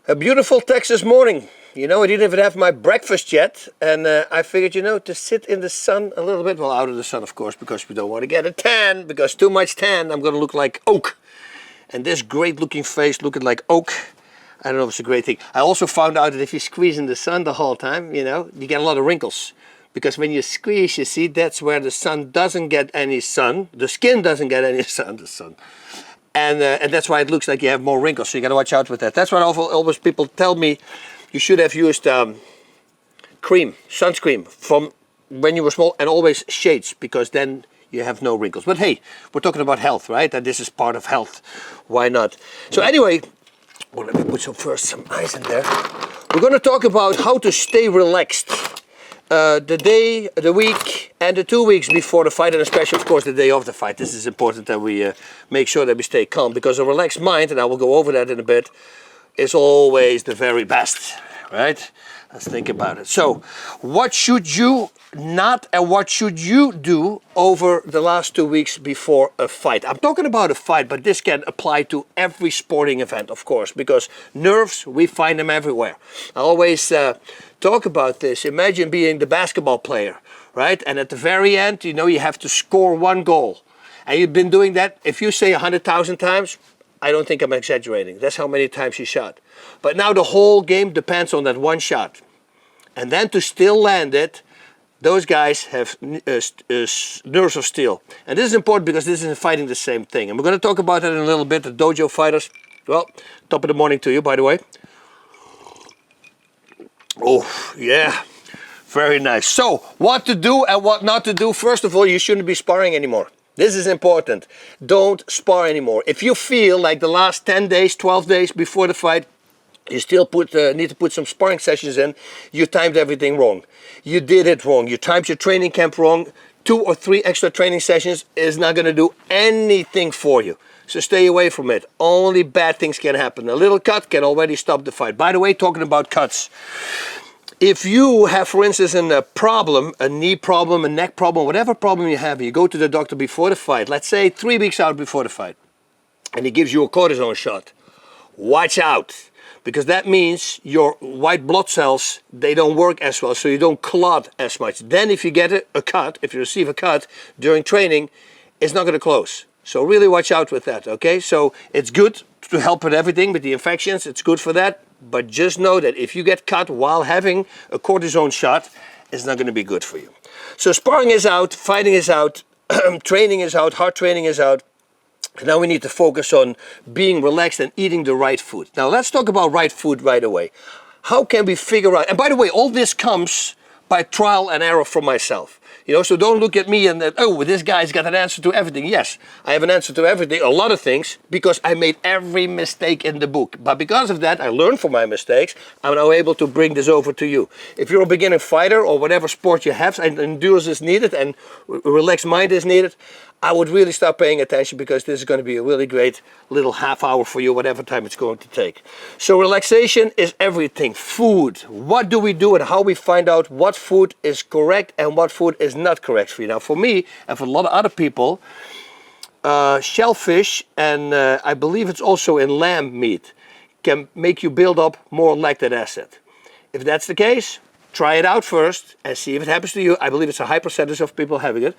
A beautiful Texas morning. You know, I didn't even have my breakfast yet, and I figured, to sit in the sun a little bit. Well, out of the sun, of course, because we don't want to get a tan, because too much tan, I'm going to look like oak. And this great-looking face looking like oak, I don't know if it's a great thing. I also found out that if you squeeze in the sun the whole time, you get a lot of wrinkles. Because when you squeeze, you see, that's where the sun doesn't get any sun. The skin doesn't get any sun, the sun. And that's why it looks like you have more wrinkles, so you got to watch out with that. That's why always people tell me you should have used sunscreen from when you were small, and always shades, because then you have no wrinkles. But hey, we're talking about health, right? And this is part of health. Why not? So anyway, well, let me put some ice in there. We're going to talk about how to stay relaxed. The day, the week, and the 2 weeks before the fight, and especially, of course, the day of the fight. This is important that we make sure that we stay calm, because a relaxed mind, and I will go over that in a bit, is always the very best, right? Let's think about it. So, what should you not, and what should you do over the last 2 weeks before a fight? I'm talking about a fight, but this can apply to every sporting event, of course, because nerves, we find them everywhere. I always talk about this. Imagine being the basketball player, right? And at the very end, you have to score one goal. And you've been doing that, if you say 100,000 times, I don't think I'm exaggerating. That's how many times you shot. But now the whole game depends on that one shot. And then to still land it, those guys have nerves of steel. And this is important because this is fighting the same thing. And we're going to talk about that in a little bit. The dojo fighters, well, top of the morning to you, by the way. Oh, yeah, very nice. So, what to do and what not to do. First of all, you shouldn't be sparring anymore. This is important. Don't spar anymore. If you feel like the last 10 days, 12 days before the fight, you still need to put some sparring sessions in, you timed everything wrong. You did it wrong. You timed your training camp wrong. 2 or 3 extra training sessions is not going to do anything for you. So stay away from it. Only bad things can happen. A little cut can already stop the fight. By the way, talking about cuts. If you have, for instance, a problem, a knee problem, a neck problem, whatever problem you have, and you go to the doctor before the fight, let's say 3 weeks out before the fight, and he gives you a cortisone shot, watch out. Because that means your white blood cells, they don't work as well, so you don't clot as much. Then if you get a cut, if you receive a cut during training, it's not going to close. So really watch out with that, okay? So it's good to help with everything, with the infections, it's good for that. But just know that if you get cut while having a cortisone shot, it's not going to be good for you. So sparring is out, fighting is out, training is out, hard training is out. Now we need to focus on being relaxed and eating the right food. Now let's talk about right food right away. How can we figure out, and by the way, all this comes by trial and error from myself. So don't look at me and oh, this guy's got an answer to everything. Yes, I have an answer to everything, a lot of things, because I made every mistake in the book. But because of that, I learned from my mistakes. I'm now able to bring this over to you. If you're a beginner fighter or whatever sport you have, and endurance is needed and a relaxed mind is needed, I would really start paying attention, because this is going to be a really great little half hour for you, whatever time it's going to take. So relaxation is everything. Food. What do we do and how we find out what food is correct and what food is not correct for you? Now for me and for a lot of other people, shellfish and I believe it's also in lamb meat can make you build up more lactic acid. If that's the case, try it out first and see if it happens to you. I believe it's a high percentage of people having it.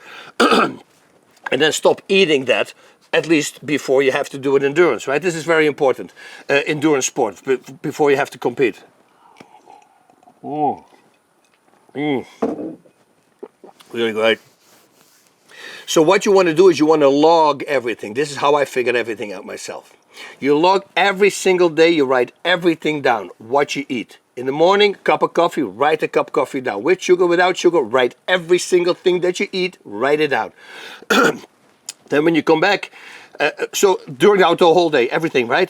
And then stop eating that, at least before you have to do an endurance, right? This is very important, endurance sport, before you have to compete. Really great. So what you want to do is you want to log everything. This is how I figured everything out myself. You log every single day, you write everything down, what you eat. In the morning, cup of coffee, write a cup of coffee down. With sugar, without sugar, write every single thing that you eat, write it down. Then when you come back, so during the whole day, everything, right?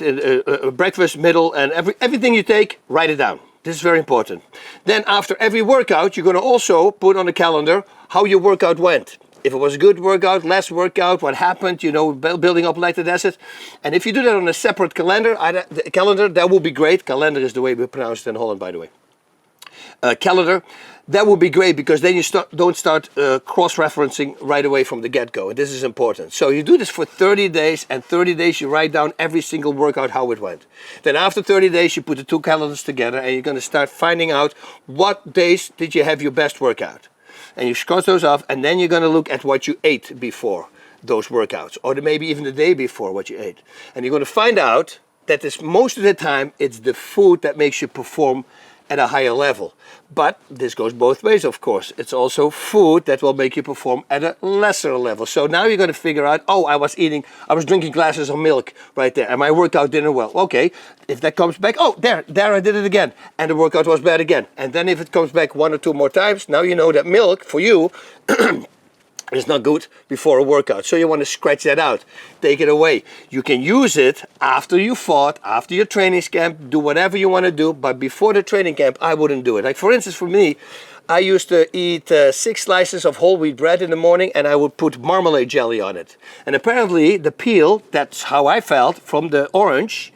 Breakfast, middle, and everything you take, write it down. This is very important. Then after every workout, you're going to also put on the calendar how your workout went. If it was a good workout, less workout, what happened, building up lactic acid. And if you do that on a separate calendar, that will be great. Calendar is the way we pronounce it in Holland, by the way. calendar, that would be great, because then you don't start cross-referencing right away from the get-go. And this is important. So you do this for 30 days, and 30 days you write down every single workout, how it went. Then after 30 days you put the two calendars together, and you're going to start finding out what days did you have your best workout. And you cross those off, and then you're going to look at what you ate before those workouts, or maybe even the day before what you ate. And you're going to find out that most of the time it's the food that makes you perform at a higher level. But this goes both ways, of course. It's also food that will make you perform at a lesser level. So now you're going to figure out, oh, I was drinking glasses of milk right there, and my workout didn't well. Okay, if that comes back, oh, there I did it again, and the workout was bad again. And then if it comes back 1 or 2 more times, now you know that milk for you it's not good before a workout. So you want to scratch that out, take it away. You can use it after you fought, after your training camp, do whatever you want to do, but before the training camp, I wouldn't do it. Like for instance, for me, I used to eat 6 slices of whole wheat bread in the morning, and I would put marmalade jelly on it. And apparently the peel, that's how I felt, from the orange,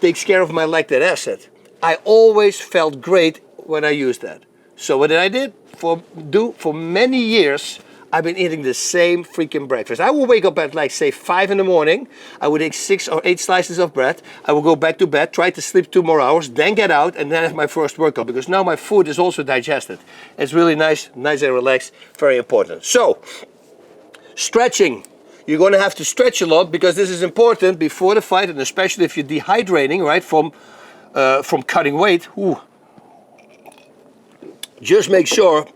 takes care of my lactic acid. I always felt great when I used that. So what did I do? For many years, I've been eating the same freaking breakfast. I will wake up at like say 5 in the morning. I would eat 6 or 8 slices of bread. I will go back to bed, try to sleep 2 more hours, then get out and then have my first workout, because now my food is also digested. It's really nice and relaxed, very important. So, stretching. You're going to have to stretch a lot, because this is important before the fight, and especially if you're dehydrating, right, from cutting weight. Ooh. Just make sure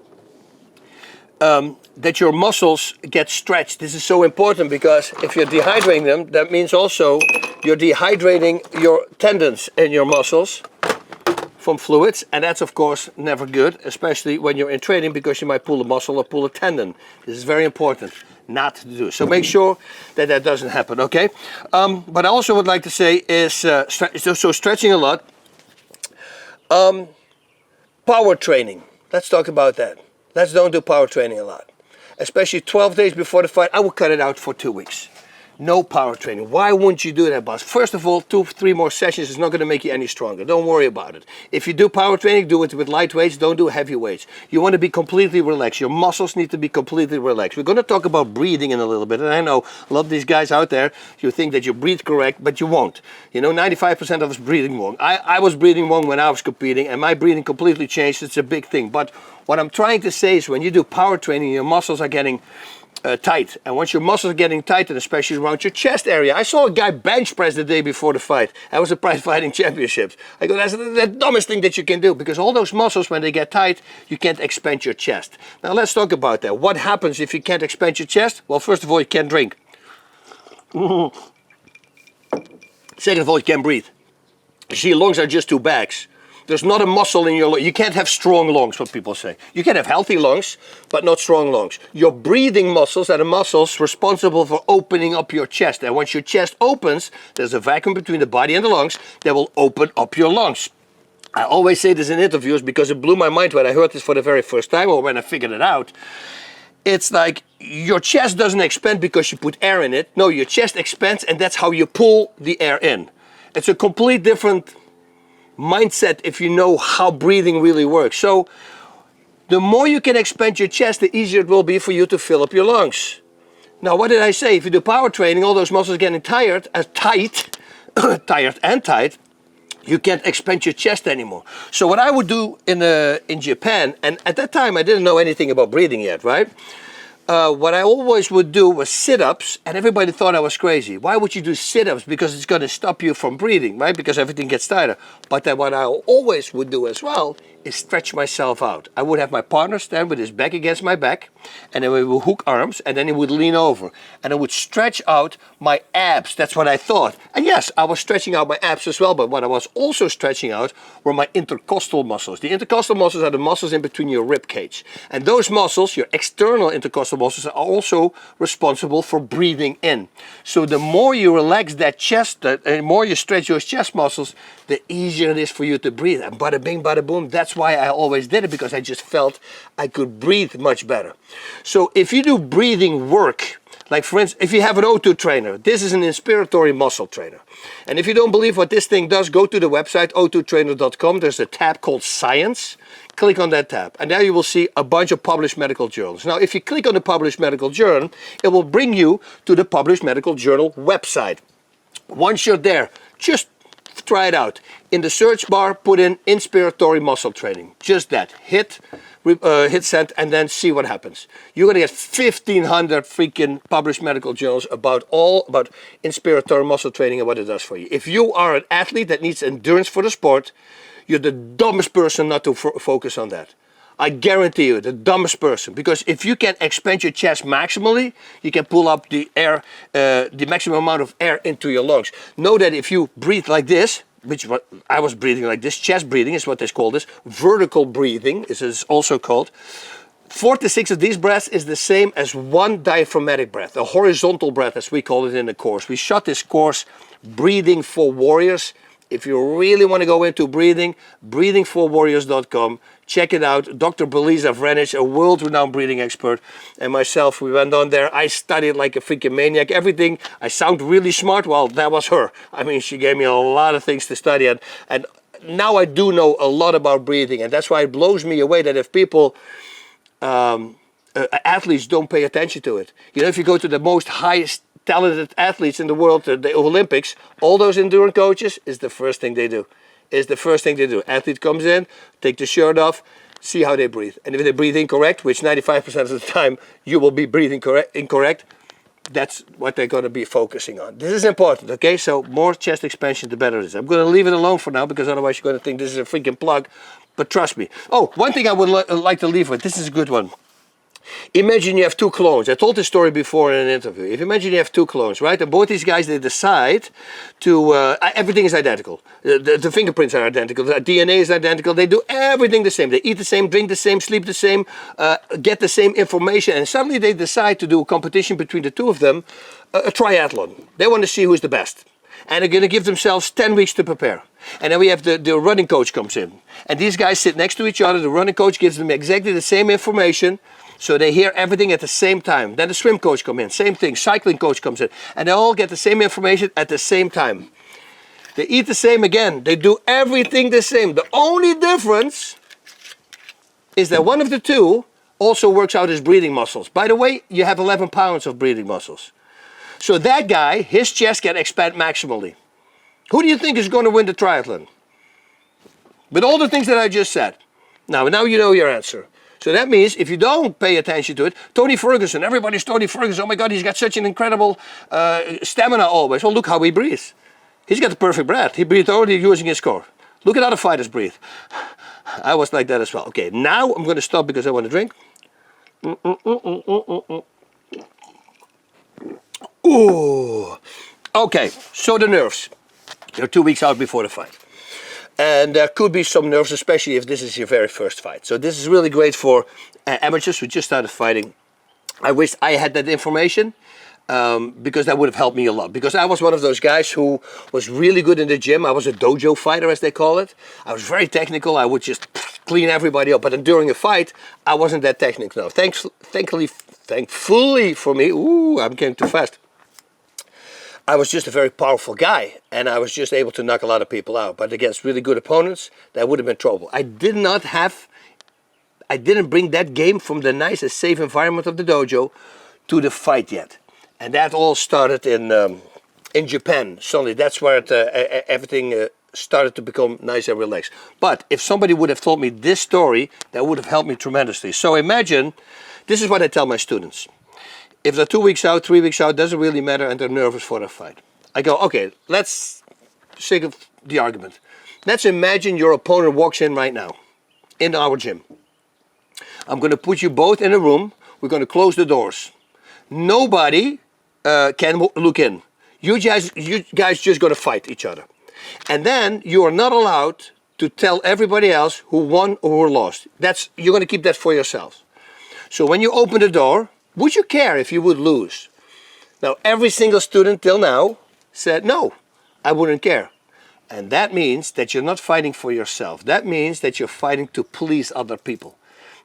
that your muscles get stretched. This is so important, because if you're dehydrating them, that means also you're dehydrating your tendons and your muscles from fluids, and that's of course never good, especially when you're in training, because you might pull a muscle or pull a tendon. This is very important not to do. So make sure that that doesn't happen, okay? But I also would like to say is, so stretching a lot. Power training, let's talk about that. Let's don't do power training a lot. Especially 12 days before the fight, I will cut it out for 2 weeks. No power training. Why wouldn't you do that, boss? First of all, 2-3 more sessions is not going to make you any stronger. Don't worry about it. If you do power training, do it with light weights. Don't do heavy weights. You want to be completely relaxed. Your muscles need to be completely relaxed. We're going to talk about breathing in a little bit. And I know a lot of these guys out there, you think that you breathe correct, but you won't. You know, 95% of us breathing wrong. I was breathing wrong when I was competing, and my breathing completely changed. It's a big thing. But what I'm trying to say is, when you do power training, your muscles are getting tight, and once your muscles are getting tight, and especially around your chest area. I saw a guy bench press the day before the fight. That was the Prize Fighting Championships. I go, that's the dumbest thing that you can do, because all those muscles, when they get tight, you can't expand your chest. Now let's talk about that. What happens if you can't expand your chest? Well, first of all, you can't drink. Second of all, you can't breathe. You see, lungs are just 2 bags. There's not a muscle in your lung. You can't have strong lungs, what people say. You can have healthy lungs, but not strong lungs. Your breathing muscles are the muscles responsible for opening up your chest. And once your chest opens, there's a vacuum between the body and the lungs that will open up your lungs. I always say this in interviews, because it blew my mind when I heard this for the very first time, or when I figured it out. It's like your chest doesn't expand because you put air in it. No, your chest expands, and that's how you pull the air in. It's a complete different mindset if you know how breathing really works. So the more you can expand your chest, the easier it will be for you to fill up your lungs. Now, what did I say? If you do power training, all those muscles getting tired, tight, you can't expand your chest anymore. So what I would do in Japan, and at that time I didn't know anything about breathing yet, right? What I always would do was sit-ups, and everybody thought I was crazy. Why would you do sit-ups? Because it's going to stop you from breathing, right? Because everything gets tighter. But then what I always would do as well is stretch myself out. I would have my partner stand with his back against my back, and then we would hook arms, and then he would lean over, and I would stretch out my abs. That's what I thought. And yes, I was stretching out my abs as well, but what I was also stretching out were my intercostal muscles. The intercostal muscles are the muscles in between your rib cage. And those muscles, your external intercostal muscles, are also responsible for breathing in. So the more you relax that chest, the more you stretch your chest muscles, the easier it is for you to breathe. And bada bing, bada boom, that's why I always did it, because I just felt I could breathe much better. So if you do breathing work, like for instance, if you have an O2 trainer, this is an inspiratory muscle trainer. And if you don't believe what this thing does, go to the website o2trainer.com. There's a tab called Science. click on that tab, and now you will see a bunch of published medical journals. Now, if you click on the published medical journal, it will bring you to the published medical journal website. Once you're there, just try it out. In the search bar, put in inspiratory muscle training. Just that. Hit send, and then see what happens. You're gonna get 1,500 freaking published medical journals about inspiratory muscle training and what it does for you. If you are an athlete that needs endurance for the sport, you're the dumbest person not to focus on that. I guarantee you, the dumbest person. Because if you can expand your chest maximally, you can pull up the air, the maximum amount of air into your lungs. Know that if you breathe like this, which what I was breathing like this, chest breathing is what they call this, vertical breathing is also called. 4 to 6 of these breaths is the same as one diaphragmatic breath, a horizontal breath as we call it in the course. We shot this course, Breathing for Warriors. If you really want to go into breathing, breathingforwarriors.com. Check it out. Dr. Belisa Vranich, a world-renowned breathing expert, and myself, we went on there. I studied like a freaking maniac. Everything. I sound really smart. Well, that was her. I mean, she gave me a lot of things to study, and now I do know a lot about breathing, and that's why it blows me away that if people, athletes don't pay attention to it. You know, if you go to the most highest talented athletes in the world, the Olympics, all those endurance coaches, is the first thing they do. Athlete comes in, take the shirt off, see how they breathe. And if they breathe incorrect, which 95% of the time you will be breathing incorrect, that's what they're going to be focusing on. This is important, okay? So more chest expansion, the better it is. I'm going to leave it alone for now, because otherwise you're going to think this is a freaking plug. But trust me. Oh, one thing I would like to leave with. This is a good one. Imagine you have two clones. I told this story before in an interview. If you imagine you have two clones, right? And both these guys, they decide to, everything is identical. The fingerprints are identical. The DNA is identical. They do everything the same. They eat the same, drink the same, sleep the same, get the same information. And suddenly they decide to do a competition between the two of them, a triathlon. They want to see who's the best. And they're going to give themselves 10 weeks to prepare. And then we have the running coach comes in. And these guys sit next to each other. The running coach gives them exactly the same information. So they hear everything at the same time. Then the swim coach comes in, same thing. Cycling coach comes in. And they all get the same information at the same time. They eat the same again. They do everything the same. The only difference is that one of the two also works out his breathing muscles. By the way, you have 11 pounds of breathing muscles. So that guy, his chest can expand maximally. Who do you think is going to win the triathlon? With all the things that I just said. Now you know your answer. So that means if you don't pay attention to it, Tony Ferguson, everybody's Tony Ferguson. Oh my God, he's got such an incredible stamina always. Well, look how he breathes. He's got the perfect breath. He breathed already using his core. Look at other fighters breathe. I was like that as well. Okay, now I'm going to stop because I want to drink. Ooh. Okay, so the nerves. You're 2 weeks out before the fight. And there could be some nerves, especially if this is your very first fight. So this is really great for amateurs who just started fighting. I wish I had that information because that would have helped me a lot. Because I was one of those guys who was really good in the gym. I was a dojo fighter, as they call it. I was very technical. I would just clean everybody up. But then during a fight, I wasn't that technical. Now, thankfully for me, I'm getting too fast. I was just a very powerful guy, and I was just able to knock a lot of people out. But against really good opponents, that would have been trouble. I didn't bring that game from the nice and safe environment of the dojo to the fight yet. And that all started in Japan. Suddenly, that's where everything started to become nice and relaxed. But if somebody would have told me this story, that would have helped me tremendously. So imagine, this is what I tell my students. If they're 2 weeks out, 3 weeks out, doesn't really matter, and they're nervous for the fight. I go, okay, let's shake of the argument. Let's imagine your opponent walks in right now, in our gym. I'm going to put you both in a room. We're going to close the doors. Nobody can look in. You guys just going to fight each other. And then you are not allowed to tell everybody else who won or who lost. You're going to keep that for yourselves. So when you open the door, would you care if you would lose? Now, every single student till now said, no, I wouldn't care. And that means that you're not fighting for yourself. That means that you're fighting to please other people.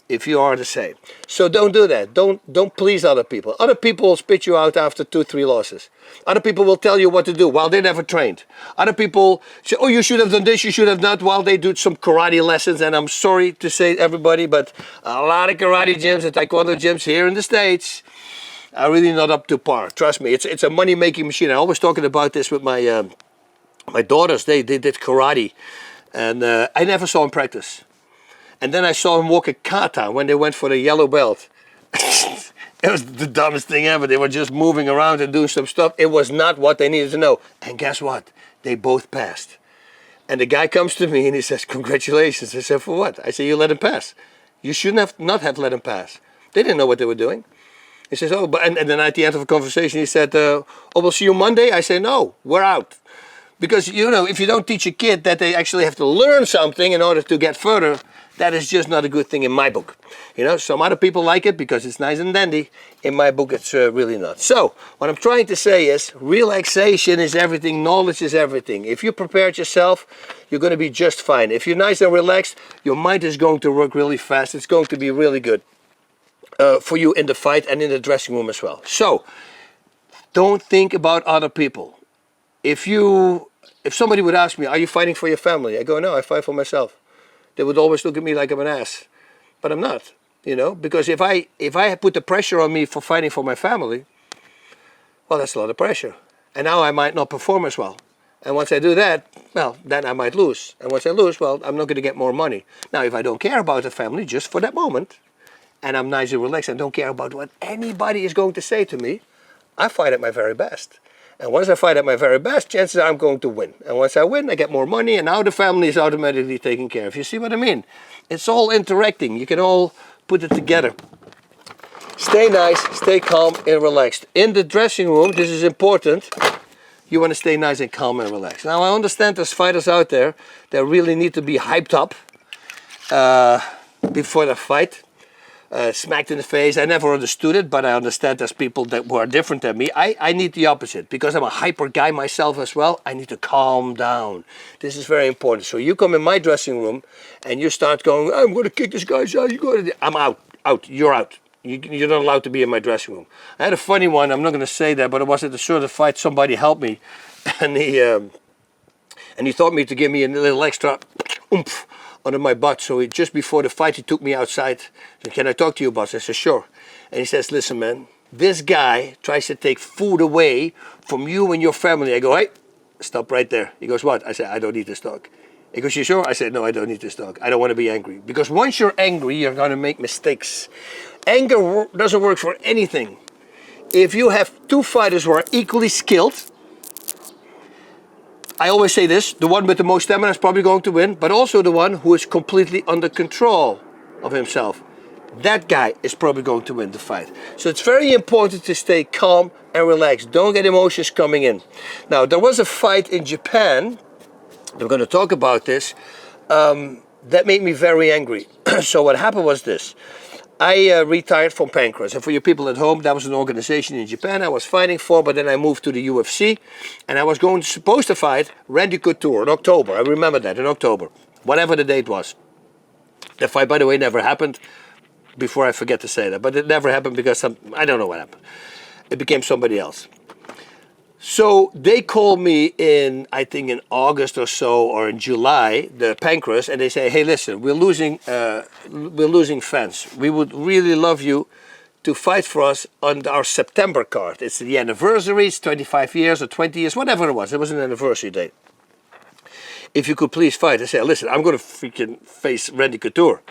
if you are the same. So don't do that. Don't please other people. Other people will spit you out after 2-3 losses. Other people will tell you what to do while they never trained. Other people say, oh, you should have done this, you should have done that, while they do some karate lessons. And I'm sorry to say everybody, but a lot of karate gyms and taekwondo gyms here in the States are really not up to par. Trust me, it's a money-making machine. I'm always talking about this with my my daughters. They did karate, and I never saw them practice. And then I saw them walk a kata when they went for the yellow belt. It was the dumbest thing ever. They were just moving around and doing some stuff. It was not what they needed to know. And guess what? They both passed. And the guy comes to me and he says, congratulations. I said, for what? I said, you let him pass. You shouldn't have not have let him pass. They didn't know what they were doing. He says, oh, but and then at the end of the conversation he said, oh, we'll see you Monday. I say, no, we're out. Because, you know, if you don't teach a kid that they actually have to learn something in order to get further, that is just not a good thing in my book. You know, some other people like it because it's nice and dandy. In my book, it's really not. So, what I'm trying to say is, relaxation is everything, knowledge is everything. If you prepared yourself, you're going to be just fine. If you're nice and relaxed, your mind is going to work really fast. It's going to be really good for you in the fight and in the dressing room as well. So, don't think about other people. If somebody would ask me, are you fighting for your family? I go, no, I fight for myself. They would always look at me like I'm an ass. But I'm not, you know, because if I put the pressure on me for fighting for my family, well, that's a lot of pressure. And now I might not perform as well. And once I do that, well, then I might lose. And once I lose, well, I'm not going to get more money. Now, if I don't care about the family just for that moment, and I'm nice and relaxed and don't care about what anybody is going to say to me, I fight at my very best. And once I fight at my very best, chances are I'm going to win. And once I win, I get more money, and now the family is automatically taken care of. You see what I mean? It's all interacting. You can all put it together. Stay nice, stay calm and relaxed. In the dressing room, this is important, you want to stay nice and calm and relaxed. Now, I understand there's fighters out there that really need to be hyped up before the fight. Smacked in the face. I never understood it, but I understand there's people that were different than me. I need the opposite. Because I'm a hyper guy myself as well, I need to calm down. This is very important. So you come in my dressing room and you start going, I'm going to kick this guy's out. I'm out. You're out. You're not allowed to be in my dressing room. I had a funny one. I'm not going to say that, but it was at the sort of fight. Somebody helped me, and he taught me to give me a little extra oomph under my butt. So just before the fight, he took me outside. Said, can I talk to you, boss? I said, sure. And he says, listen, man, this guy tries to take food away from you and your family. I go, hey, stop right there. He goes, what? I said, I don't need this talk. He goes, you sure? I said, no, I don't need this talk. I don't want to be angry. Because once you're angry, you're going to make mistakes. Anger doesn't work for anything. If you have two fighters who are equally skilled, I always say this, the one with the most stamina is probably going to win, but also the one who is completely under control of himself. That guy is probably going to win the fight. So it's very important to stay calm and relaxed. Don't get emotions coming in. Now, there was a fight in Japan, we're going to talk about this, that made me very angry. So what happened was this. I retired from Pancras, and for you people at home, that was an organization in Japan I was fighting for, but then I moved to the UFC, and I was supposed to fight Randy Couture in October. I remember that, in October, whatever the date was. The fight, by the way, never happened, before I forget to say that, but it never happened because I don't know what happened. It became somebody else. So they called me in, I think in August or so, or in July, the Pancras, and they say, hey, listen, we're losing fans. We would really love you to fight for us on our September card. It's the anniversary, it's 25 years or 20 years, whatever it was an anniversary date. If you could please fight. I said, listen, I'm going to freaking face Randy Couture.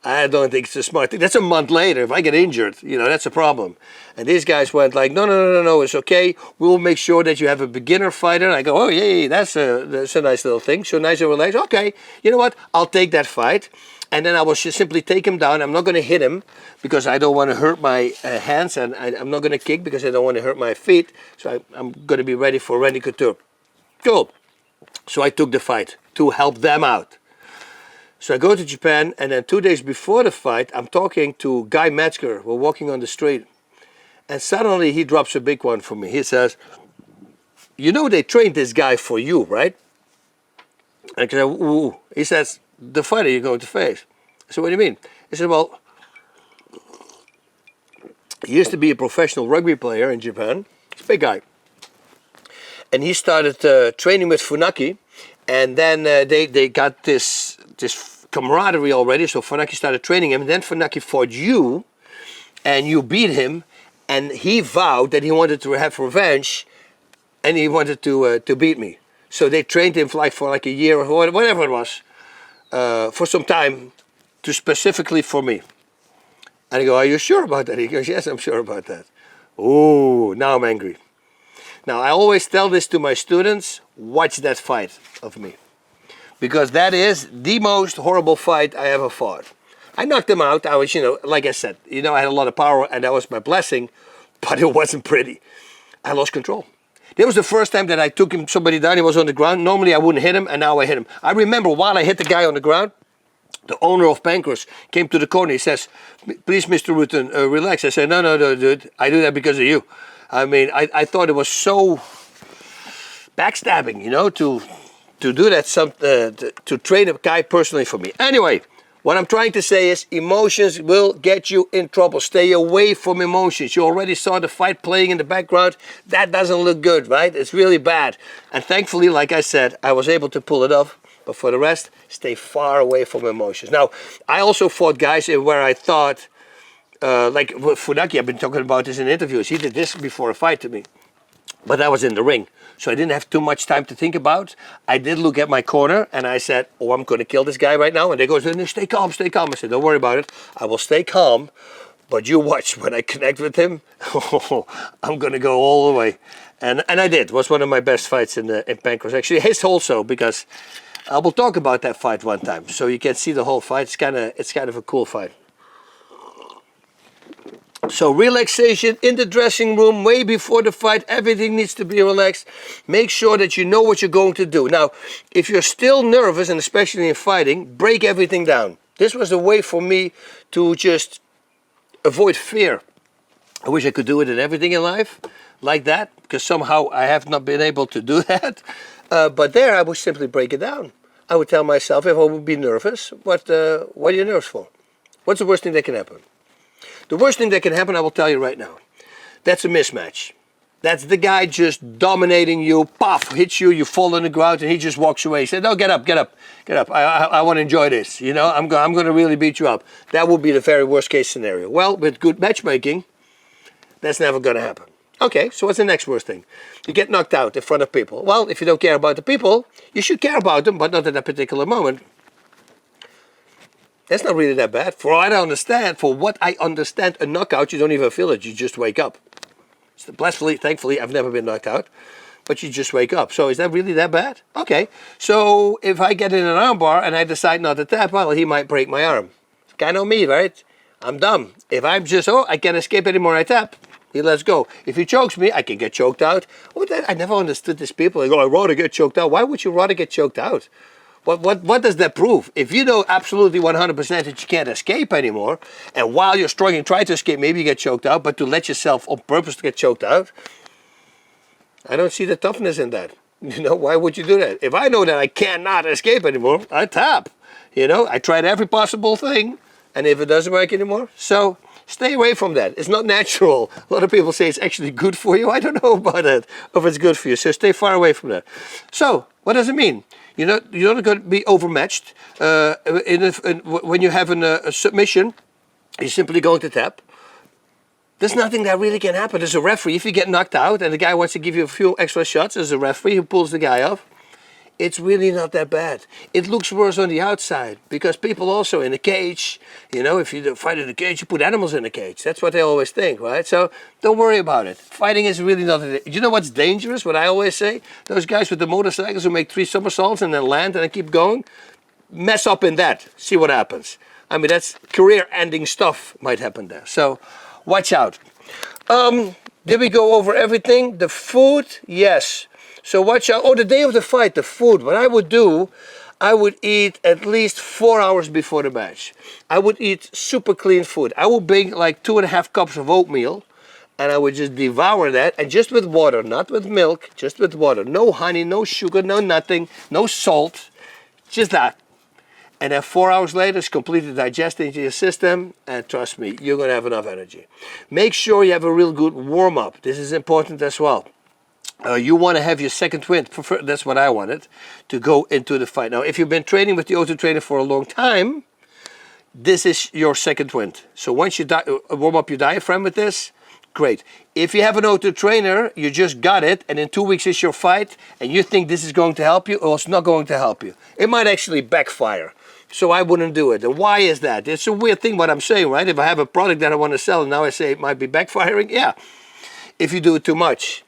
I don't think it's a smart thing. That's a month later. If I get injured, you know, that's a problem. And these guys went like, no, it's okay. We'll make sure that you have a beginner fighter. And I go, oh, yeah, that's a nice little thing. So nice and relaxed. Okay, you know what? I'll take that fight. And then I will just simply take him down. I'm not going to hit him because I don't want to hurt my hands. And I'm not going to kick because I don't want to hurt my feet. So I'm going to be ready for Randy Couture. Cool. So I took the fight to help them out. So I go to Japan, and then 2 days before the fight, I'm talking to Guy Metzger. We're walking on the street. And suddenly he drops a big one for me. He says, you know they trained this guy for you, right? And I said, ooh. He says, the fighter you're going to face. I said, what do you mean? He said, well, He used to be a professional rugby player in Japan. He's a big guy. And he started training with Funaki. And then they got this camaraderie already. So Funaki started training him. And then Funaki fought you. And you beat him. And he vowed that he wanted to have revenge. And he wanted to beat me. So they trained him for like a year or whatever it was. For some time. Specifically for me. And I go, are you sure about that? He goes, yes, I'm sure about that. Ooh, now I'm angry. Now, I always tell this to my students, watch that fight of me. Because that is the most horrible fight I ever fought. I knocked him out. I was, like I said, I had a lot of power and that was my blessing, but it wasn't pretty. I lost control. That was the first time that I took somebody down. He was on the ground. Normally, I wouldn't hit him, and now I hit him. I remember while I hit the guy on the ground, the owner of Pancras came to the corner. He says, please, Mr. Rutten, relax. I said, no, dude. I do that because of you. I mean, I thought it was so backstabbing, to do that, to train a guy personally for me. Anyway, what I'm trying to say is emotions will get you in trouble. Stay away from emotions. You already saw the fight playing in the background. That doesn't look good, right? It's really bad. And thankfully, like I said, I was able to pull it off. But for the rest, stay far away from emotions. Now, I also fought guys where I thought, like Funaki, I've been talking about this in interviews. He did this before a fight to me. But that was in the ring. So I didn't have too much time to think about. I did look at my corner and I said, oh, I'm going to kill this guy right now. And they go, no, stay calm, stay calm. I said, don't worry about it. I will stay calm. But you watch, when I connect with him, I'm going to go all the way. And I did. It was one of my best fights in Pancras. Actually, his also, because I will talk about that fight one time. So you can see the whole fight. It's kind of a cool fight. So relaxation in the dressing room, way before the fight, everything needs to be relaxed. Make sure that you know what you're going to do. Now, if you're still nervous, and especially in fighting, break everything down. This was a way for me to just avoid fear. I wish I could do it in everything in life, like that, because somehow I have not been able to do that. But there I would simply break it down. I would tell myself, if I would be nervous, what are you nervous for? What's the worst thing that can happen? The worst thing that can happen, I will tell you right now. That's a mismatch. That's the guy just dominating you, paf, hits you, you fall on the ground, and he just walks away. He said, no, get up, get up, get up. I want to enjoy this. I'm going to really beat you up. That would be the very worst case scenario. Well, with good matchmaking, that's never going to happen. Okay, so what's the next worst thing? You get knocked out in front of people. Well, if you don't care about the people, you should care about them, but not at that particular moment. That's not really that bad. For what I understand, a knockout, you don't even feel it. You just wake up. So blessedly, thankfully, I've never been knocked out. But you just wake up. So is that really that bad? Okay. So if I get in an armbar and I decide not to tap, well, he might break my arm. It's kind of me, right? I'm dumb. If I'm just, I can't escape anymore, I tap. He lets go. If he chokes me, I can get choked out. I never understood these people. They go, I'd rather get choked out. Why would you rather get choked out? What does that prove? If you know absolutely 100% that you can't escape anymore, and while you're struggling, try to escape, maybe you get choked out, but to let yourself on purpose to get choked out, I don't see the toughness in that. Why would you do that? If I know that I cannot escape anymore, I tap. I tried every possible thing, and if it doesn't work anymore, so stay away from that. It's not natural. A lot of people say it's actually good for you. I don't know about that, if it's good for you, so stay far away from that. So, what does it mean? You're not going to be overmatched. When you have a submission, you're simply going to tap. There's nothing that really can happen. There's a referee. If you get knocked out and the guy wants to give you a few extra shots, there's a referee who pulls the guy off. It's really not that bad. It looks worse on the outside because people also in a cage, if you fight in a cage, you put animals in a cage. That's what they always think, right? So don't worry about it. Fighting is really not. You know what's dangerous? What I always say? Those guys with the motorcycles who make 3 somersaults and then land and then keep going, mess up in that. See what happens. I mean, that's career-ending stuff might happen there. So watch out. Did we go over everything? The food, yes. So watch out. The day of the fight, the food. What I would do, I would eat at least 4 hours before the match. I would eat super clean food. I would bring like 2.5 cups of oatmeal, and I would just devour that, and just with water, not with milk, just with water. No honey, no sugar, no nothing, no salt, just that. and then 4 hours later it's completely digested into your system, and trust me, you're going to have enough energy. Make sure you have a real good warm-up. This is important as well. You want to have your second wind, that's what I wanted, to go into the fight. Now, if you've been training with the auto trainer for a long time, this is your second wind. So once you warm up your diaphragm with this, great. If you have an auto trainer, you just got it, and in 2 weeks is your fight, and you think this is going to help you, or it's not going to help you. It might actually backfire. So I wouldn't do it. And why is that? It's a weird thing what I'm saying, right? If I have a product that I want to sell, and now I say it might be backfiring, yeah. If you do it too much.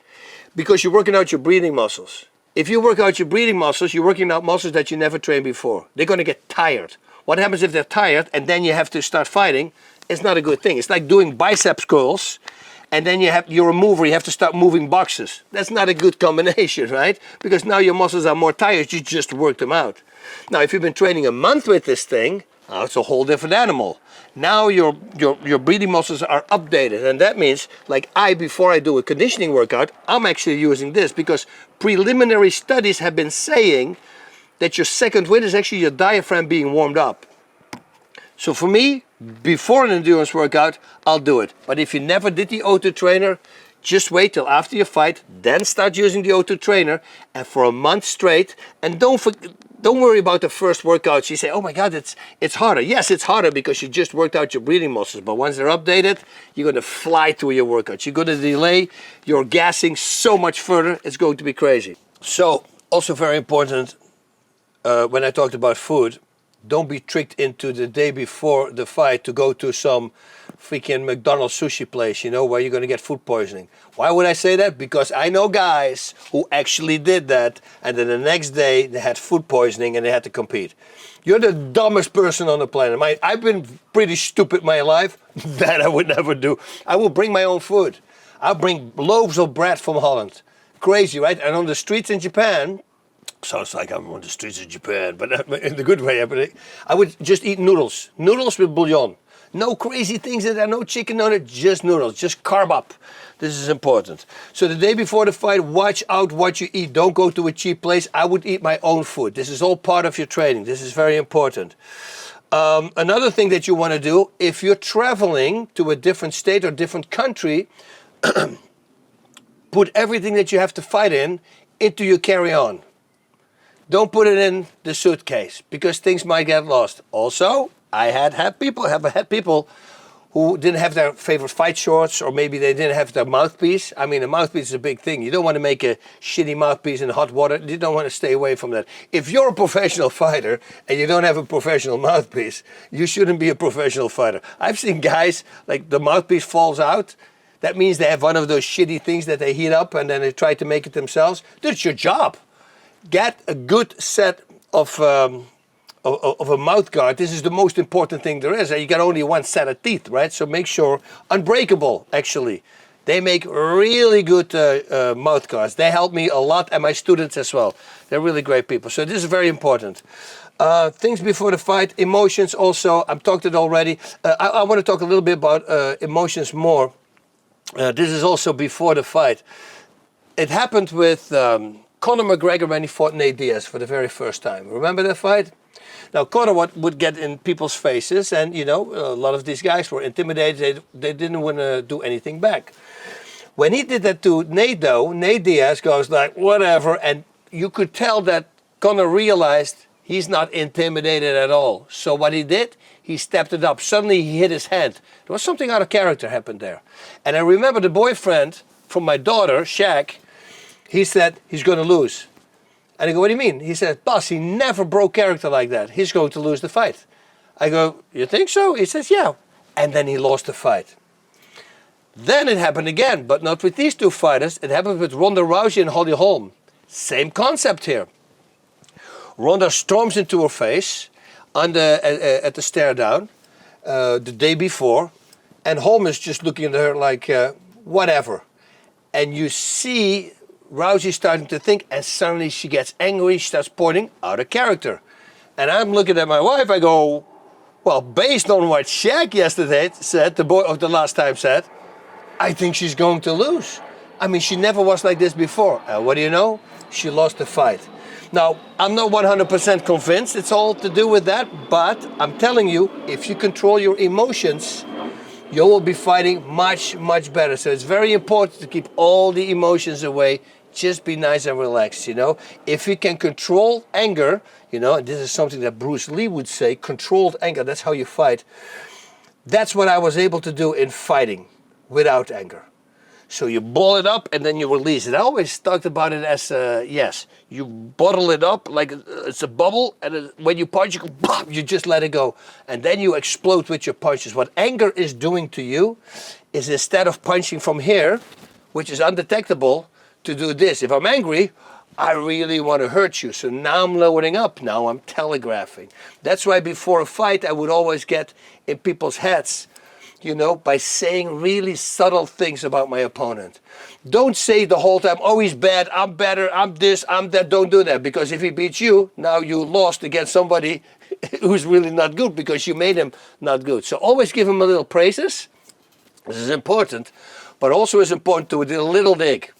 Because you're working out your breathing muscles. If you work out your breathing muscles, you're working out muscles that you never trained before. They're going to get tired. What happens if they're tired and then you have to start fighting? It's not a good thing. It's like doing biceps curls and then you're a mover, you have to start moving boxes. That's not a good combination, right? Because now your muscles are more tired, you just worked them out. Now, if you've been training a month with this thing, now it's a whole different animal. Now your breathing muscles are updated, and that means, like before I do a conditioning workout, I'm actually using this because preliminary studies have been saying that your second wind is actually your diaphragm being warmed up. So for me, before an endurance workout, I'll do it. But if you never did the auto trainer, just wait till after your fight, then start using the auto trainer, and for a month straight, and don't worry about the first workouts. You say, oh my God, it's harder. Yes, it's harder because you just worked out your breathing muscles. But once they're updated, you're going to fly through your workouts. You're going to delay your gassing so much further. It's going to be crazy. So, also very important, when I talked about food, don't be tricked into the day before the fight to go to some freaking McDonald's sushi place, you know, where you're going to get food poisoning. Why would I say that? Because I know guys who actually did that, and then the next day they had food poisoning and they had to compete. You're the dumbest person on the planet. I've been pretty stupid my life. That I would never do. I will bring my own food. I'll bring loaves of bread from Holland. Crazy, right? And on the streets in Japan, sounds like I'm on the streets of Japan, but in the good way. I would just eat noodles. Noodles with bouillon. No crazy things in there, no chicken on it, just noodles, just carb up. This is important. So the day before the fight, watch out what you eat. Don't go to a cheap place. I would eat my own food. This is all part of your training. This is very important. Another thing that you want to do, if you're traveling to a different state or different country, put everything that you have to fight in into your carry-on. Don't put it in the suitcase because things might get lost. Also, I have had people who didn't have their favorite fight shorts, or maybe they didn't have their mouthpiece. I mean, a mouthpiece is a big thing. You don't want to make a shitty mouthpiece in hot water. You don't want to stay away from that. If you're a professional fighter and you don't have a professional mouthpiece, you shouldn't be a professional fighter. I've seen guys, like the mouthpiece falls out. That means they have one of those shitty things that they heat up and then they try to make it themselves. That's your job. Get a good set of a mouth guard. This is the most important thing there is. You got only one set of teeth, right? So make sure, Unbreakable actually, they make really good mouth guards. They help me a lot and my students as well. They're really great people. So this is very important. Things before the fight, emotions also, I've talked it already. I want to talk a little bit about emotions more. This is also before the fight. It happened with Conor McGregor when he fought Nate Diaz for the very first time. Remember that fight? Now, Conor would get in people's faces, and, you know, a lot of these guys were intimidated. They didn't want to do anything back. When he did that to Nate, though, Nate Diaz goes like, whatever, and you could tell that Conor realized he's not intimidated at all. So what he did, he stepped it up. Suddenly he hit his hand. There was something out of character happened there. And I remember the boyfriend from my daughter, Shaq, he said he's going to lose. And I go, what do you mean? He said, boss, he never broke character like that. He's going to lose the fight. I go, you think so? He says, yeah. And then he lost the fight. Then it happened again, but not with these two fighters. It happened with Ronda Rousey and Holly Holm. Same concept here. Ronda storms into her face at the stare down the day before, and Holm is just looking at her like, whatever. And you see Rousey starting to think, and suddenly she gets angry, she starts pointing out of character. And I'm looking at my wife, I go, well, based on what Shaq yesterday said, the boy of the last time said, I think she's going to lose. I mean, she never was like this before. And what do you know? She lost the fight. Now, I'm not 100% convinced it's all to do with that, but I'm telling you, if you control your emotions, you will be fighting much, much better. So it's very important to keep all the emotions away. Just be nice and relaxed, you know. If you can control anger, you know, and this is something that Bruce Lee would say, controlled anger, that's how you fight. That's what I was able to do in fighting without anger. So you ball it up and then you release it. I always talked about it as, yes, you bottle it up like it's a bubble, and when you punch, you just let it go. And then you explode with your punches. What anger is doing to you is, instead of punching from here, which is undetectable, to do this. If I'm angry, I really want to hurt you. So now I'm lowering up. Now I'm telegraphing. That's why before a fight, I would always get in people's heads, you know, by saying really subtle things about my opponent. Don't say the whole time, oh, he's bad, I'm better, I'm this, I'm that. Don't do that, because if he beats you, now you lost against somebody who's really not good because you made him not good. So always give him a little praises. This is important, but also it's important to do a little dig.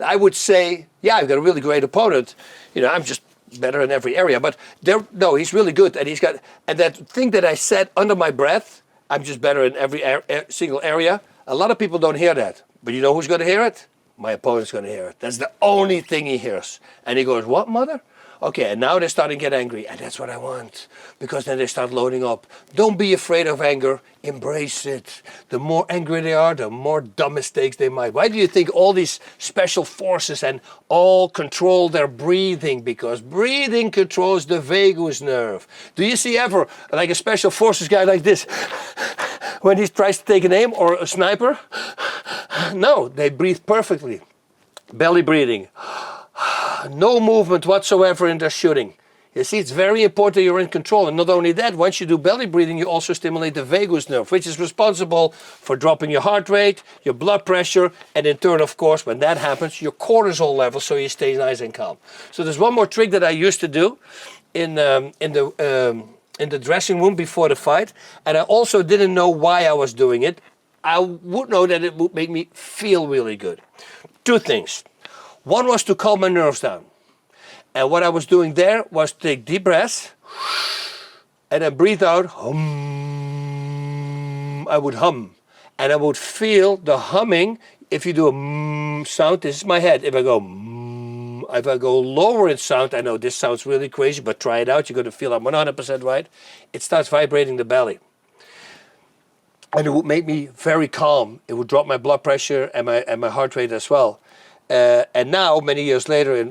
I would say, yeah, I've got a really great opponent. You know, I'm just better in every area, but no, he's really good. And he's got, and that thing that I said under my breath, I'm just better in every single area. A lot of people don't hear that. But you know who's going to hear it? My opponent's going to hear it. That's the only thing he hears. And he goes, what, mother? Okay, and now they're starting to get angry. And that's what I want. Because then they start loading up. Don't be afraid of anger. Embrace it. The more angry they are, the more dumb mistakes they might. Why do you think all these special forces and all control their breathing? Because breathing controls the vagus nerve. Do you see ever like a special forces guy like this when he tries to take an aim, or a sniper? No, they breathe perfectly. Belly breathing. No movement whatsoever in their shooting. You see, it's very important you're in control. And not only that, once you do belly breathing, you also stimulate the vagus nerve, which is responsible for dropping your heart rate, your blood pressure, and in turn, of course, when that happens, your cortisol level, so you stay nice and calm. So there's one more trick that I used to do in the dressing room before the fight, and I also didn't know why I was doing it. I would know that it would make me feel really good. Two things. One was to calm my nerves down. And what I was doing there was to take deep breaths and then breathe out. Hum. I would hum. And I would feel the humming. If you do a sound, this is my head. If I go lower in sound, I know this sounds really crazy, but try it out. You're going to feel I'm 100% right. It starts vibrating the belly. And it would make me very calm. It would drop my blood pressure and my heart rate as well. And now, many years later,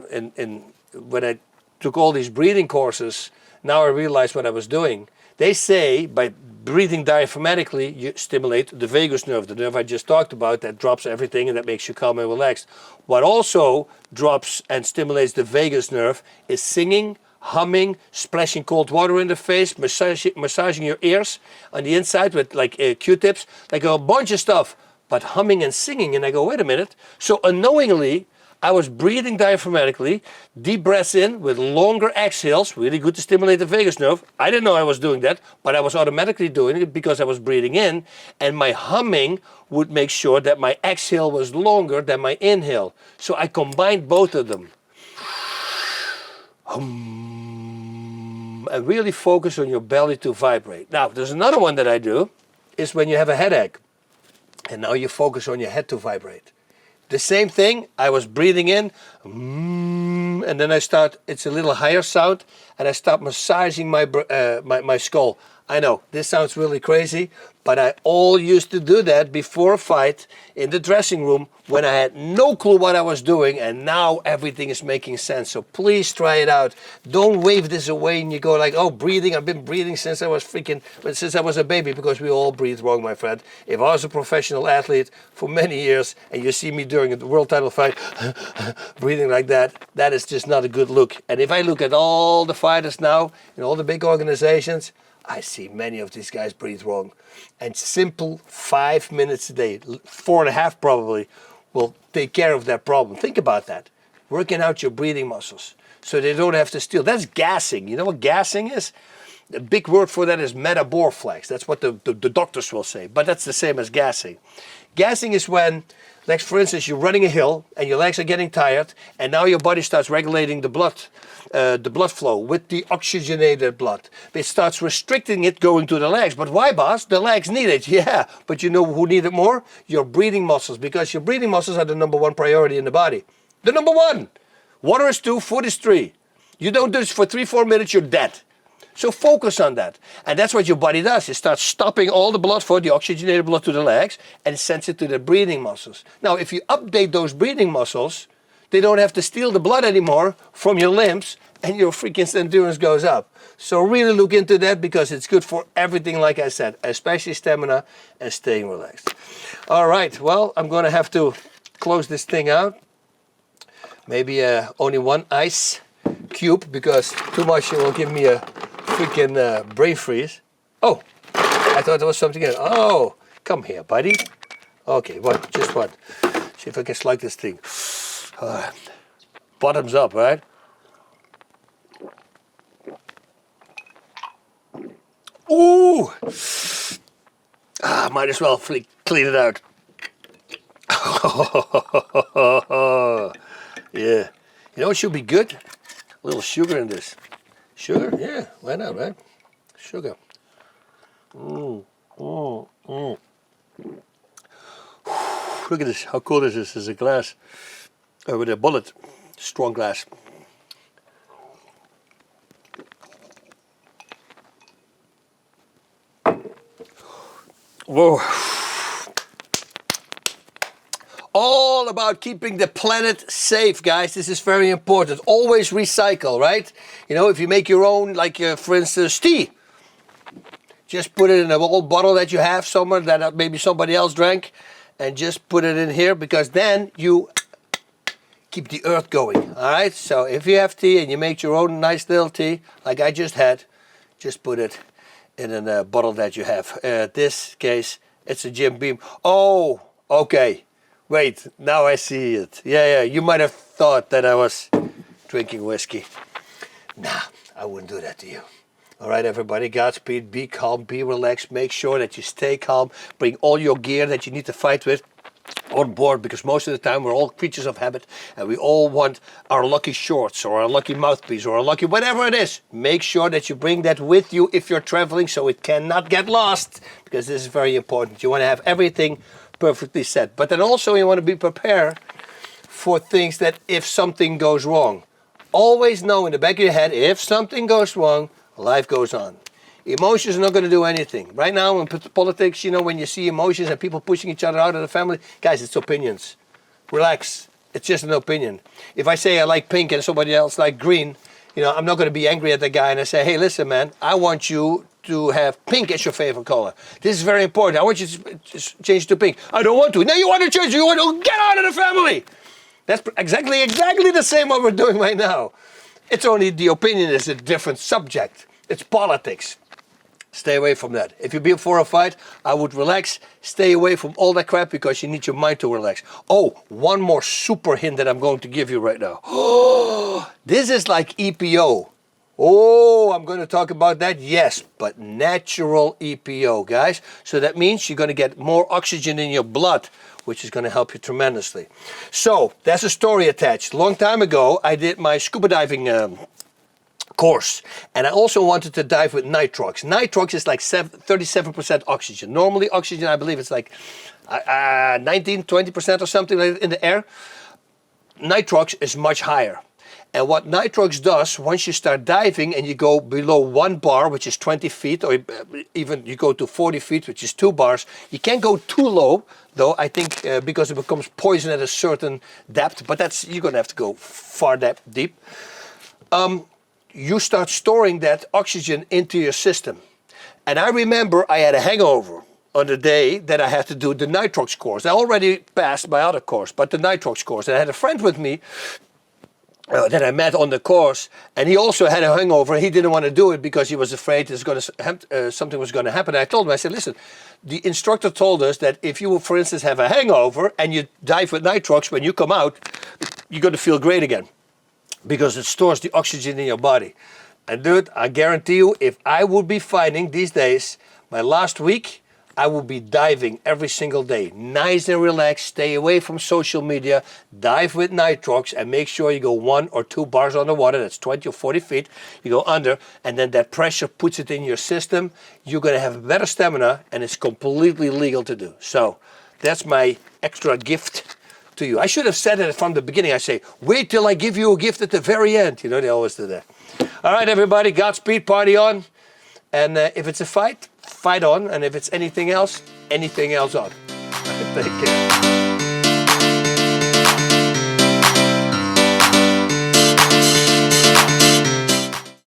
when I took all these breathing courses, now I realize what I was doing. They say by breathing diaphragmatically, you stimulate the vagus nerve, the nerve I just talked about, that drops everything and that makes you calm and relaxed. What also drops and stimulates the vagus nerve is singing, humming, splashing cold water in the face, massaging your ears on the inside with like Q-tips, like a bunch of stuff. But humming and singing, and I go, wait a minute. So unknowingly, I was breathing diaphragmatically, deep breaths in with longer exhales, really good to stimulate the vagus nerve. I didn't know I was doing that, but I was automatically doing it because I was breathing in, and my humming would make sure that my exhale was longer than my inhale. So I combined both of them. Hum, and really focus on your belly to vibrate. Now, there's another one that I do, is when you have a headache. And now you focus on your head to vibrate. The same thing, I was breathing in, and then I start, it's a little higher sound, and I start massaging my skull. I know, this sounds really crazy, but I all used to do that before a fight in the dressing room when I had no clue what I was doing, and now everything is making sense. So please try it out. Don't wave this away and you go like, oh, breathing, I've been breathing since I was a baby, because we all breathe wrong, my friend. If I was a professional athlete for many years and you see me during a world title fight breathing like that, that is just not a good look. And if I look at all the fighters now in all the big organizations, I see many of these guys breathe wrong. And simple 5 minutes a day, 4.5 probably, will take care of that problem. Think about that. Working out your breathing muscles so they don't have to steal. That's gassing. You know what gassing is? The big word for that is metaborflex. That's what the doctors will say, but that's the same as gassing. Gassing is when, like for instance, you're running a hill and your legs are getting tired, and now your body starts regulating the blood flow with the oxygenated blood. It starts restricting it going to the legs. But why, boss? The legs need it. Yeah, but you know who need it more? Your breathing muscles, because your breathing muscles are the #1 priority in the body. The #1. Water is 2, food is 3. You don't do this for 3-4 minutes, you're dead. So focus on that. And that's what your body does. It starts stopping all the blood flow, the oxygenated blood to the legs, and sends it to the breathing muscles. Now, if you update those breathing muscles, they don't have to steal the blood anymore from your limbs, and your freaking endurance goes up. So really look into that, because it's good for everything, like I said, especially stamina and staying relaxed. All right, well, I'm going to have to close this thing out. Maybe only 1 ice cube, because too much it will give me a freaking brain freeze. Oh, I thought there was something else. Oh, come here, buddy. Okay, what? Just what? See if I can slide this thing. Bottoms up, right? Ooh! Might as well clean it out. Yeah. You know what should be good? A little sugar in this. Sugar? Yeah, why not, right? Sugar. Look at this, how cool this is. This is a glass with a bullet, strong glass. Whoa. All about keeping the planet safe, guys. This is very important. Always recycle, right? You know, if you make your own, like for instance, tea, just put it in an old bottle that you have somewhere that maybe somebody else drank, and just put it in here, because then you keep the earth going, all right? So if you have tea and you make your own nice little tea, like I just had, just put it in a bottle that you have. This case, it's a Jim Beam. Oh, okay. Wait, now I see it. Yeah, you might have thought that I was drinking whiskey. Nah, I wouldn't do that to you. All right, everybody, Godspeed, be calm, be relaxed, make sure that you stay calm, bring all your gear that you need to fight with on board, because most of the time we're all creatures of habit, and we all want our lucky shorts or our lucky mouthpiece or our lucky whatever it is. Make sure that you bring that with you if you're traveling, so it cannot get lost, because this is very important. You want to have everything perfectly set, but then also you want to be prepared for things that if something goes wrong. Always know in the back of your head, if something goes wrong, life goes on. Emotions are not going to do anything. Right now in politics, you know, when you see emotions and people pushing each other out of the family, guys, it's opinions. Relax. It's just an opinion. If I say I like pink and somebody else like green, you know, I'm not going to be angry at the guy and I say, hey, listen, man, I want you to have pink as your favorite color. This is very important. I want you to change to pink. I don't want to. No, you want to change. You want to get out of the family. That's exactly the same what we're doing right now. It's only the opinion is a different subject. It's politics. Stay away from that. If you're being for a fight, I would relax. Stay away from all that crap, because you need your mind to relax. Oh, one more super hint that I'm going to give you right now. Oh, this is like EPO. Oh, I'm going to talk about that, yes, but natural EPO, guys. So that means you're going to get more oxygen in your blood, which is going to help you tremendously. So there's a story attached. Long time ago, I did my scuba diving course, and I also wanted to dive with nitrox. Nitrox is like 37% oxygen. Normally oxygen, I believe it's like 19-20% or something like in the air. Nitrox is much higher. And what nitrox does, once you start diving and you go below 1 bar, which is 20 feet, or even you go to 40 feet, which is 2 bars, you can't go too low, though, I think, because it becomes poison at a certain depth, but that's, you're gonna have to go far deep. You start storing that oxygen into your system. And I remember I had a hangover on the day that I had to do the nitrox course. I already passed my other course, but the nitrox course. And I had a friend with me that I met on the course, and he also had a hangover. He didn't want to do it because he was afraid something was going to happen. I told him, I said, listen, the instructor told us that if you, for instance, have a hangover and you dive with nitrox, when you come out, you're going to feel great again, because it stores the oxygen in your body. And dude, I guarantee you, if I would be fighting these days, my last week, I will be diving every single day. Nice and relaxed, stay away from social media, dive with nitrox, and make sure you go 1 or 2 bars underwater, that's 20 or 40 feet, you go under, and then that pressure puts it in your system. You're gonna have better stamina, and it's completely legal to do. So, that's my extra gift to you. I should have said it from the beginning. I say, wait till I give you a gift at the very end. You know, they always do that. All right, everybody, Godspeed, party on. And if it's a fight, fight on. And if it's anything else on. Take care.